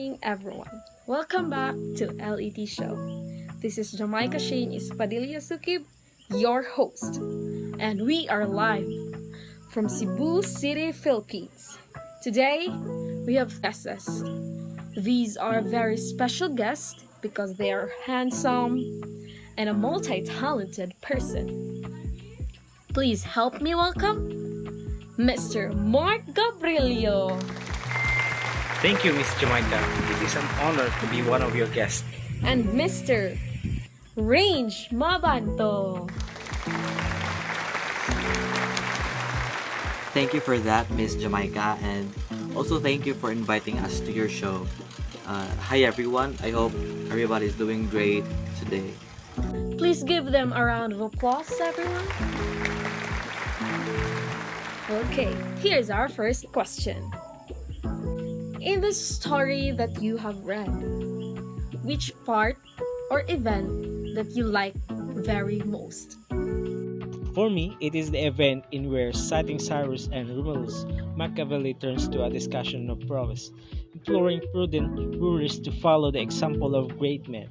morning, everyone. Welcome back to LET Show. This is Jamaica Shane Ispadilla Sukib, your host, and we are live from Cebu City, Philippines. Today, we have guests. These are very special guests because they are handsome and a multi-talented person. Please help me welcome Mr. Mark Gabrielio. Thank you, Miss Jamaica. It is an honor to be one of your guests. And Mr. Range Mabanto. Thank you for that, Miss Jamaica, and also thank you for inviting us to your show. Hi everyone, I hope everybody is doing great today. Please give them a round of applause, everyone. Okay, here's our first question. In the story that you have read, which part or event that you like very most? For me, it is the event in where citing Cyrus and Romulus, Machiavelli turns to a discussion of prowess, imploring prudent rulers to follow the example of great men.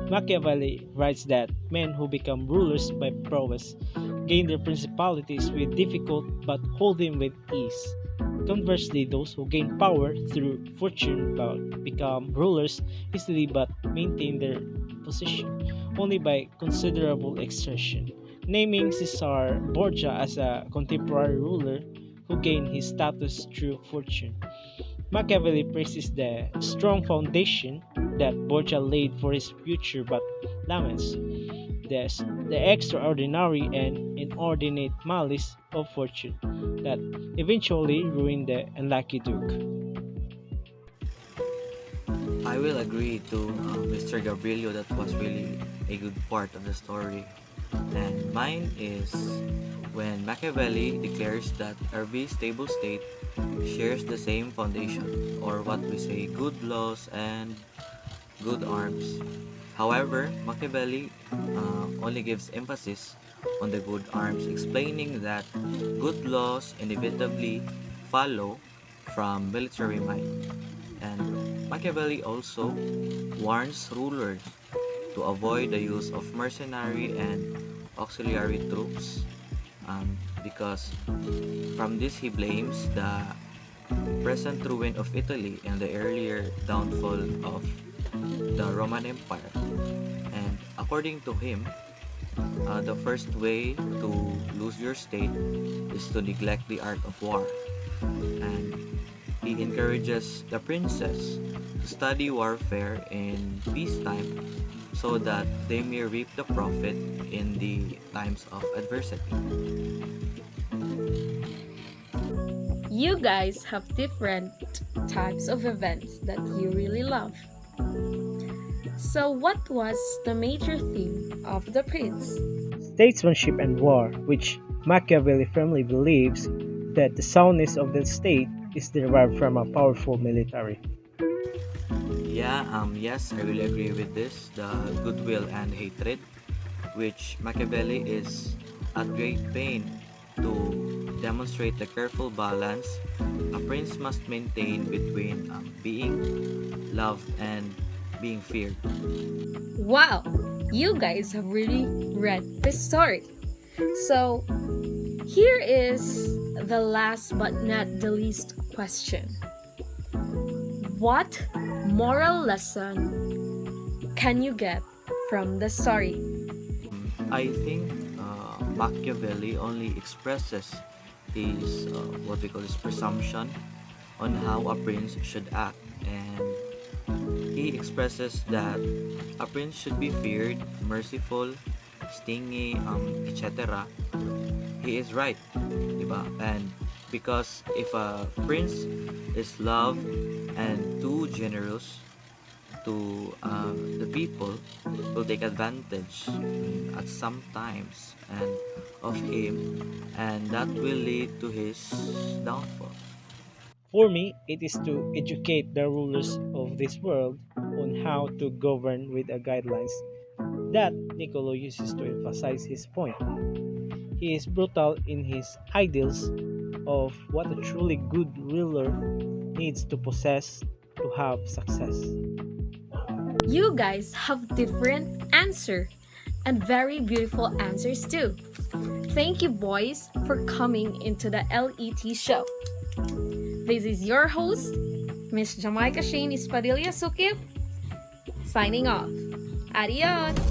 Machiavelli writes that men who become rulers by prowess gain their principalities with difficulty but hold them with ease. Conversely, those who gain power through fortune become rulers easily but maintain their position only by considerable exertion. Naming Caesar Borgia as a contemporary ruler who gained his status through fortune. Machiavelli praises the strong foundation that Borgia laid for his future but laments the extraordinary and inordinate malice of fortune that eventually ruined the unlucky duke. I will agree to Mr. Gabrielio that was really a good part of the story. And mine is when Machiavelli declares that every stable state shares the same foundation, or what we say, good laws and good arms. However, Machiavelli only gives emphasis on the good arms, explaining that good laws inevitably follow from military might. And Machiavelli also warns rulers to avoid the use of mercenary and auxiliary troops because from this he blames the present ruin of Italy and the earlier downfall of the Roman Empire. And according to him, the first way to lose your state is to neglect the art of war. And he encourages the princes to study warfare in peacetime so that they may reap the profit in the times of adversity. You guys have different types of events that you really love. So, what was the major theme of The Prince? Statesmanship and war, which Machiavelli firmly believes that the soundness of the state is derived from a powerful military. Yes, I really agree with this. The goodwill and hatred, which Machiavelli is at great pain to demonstrate the careful balance a prince must maintain between being loved and being feared. Wow, you guys have really read this story. So, here is the last but not the least question. What moral lesson can you get from the story? I think Machiavelli only expresses his what we call his presumption on how a prince should act, and he expresses that a prince should be feared, merciful, stingy, etc. He is right, diba? And because if a prince is loved and too generous to the people, will take advantage at some times and of him, and that will lead to his downfall. For me, it is to educate the rulers of this world on how to govern with the guidelines that Niccolo uses to emphasize his point. He is brutal in his ideals of what a truly good ruler needs to possess to have success. You guys have different answer and very beautiful answers too. Thank you boys for coming into the LET show. This is your host, Miss Jamaica Shane Espadilla Sukib, signing off. Adios!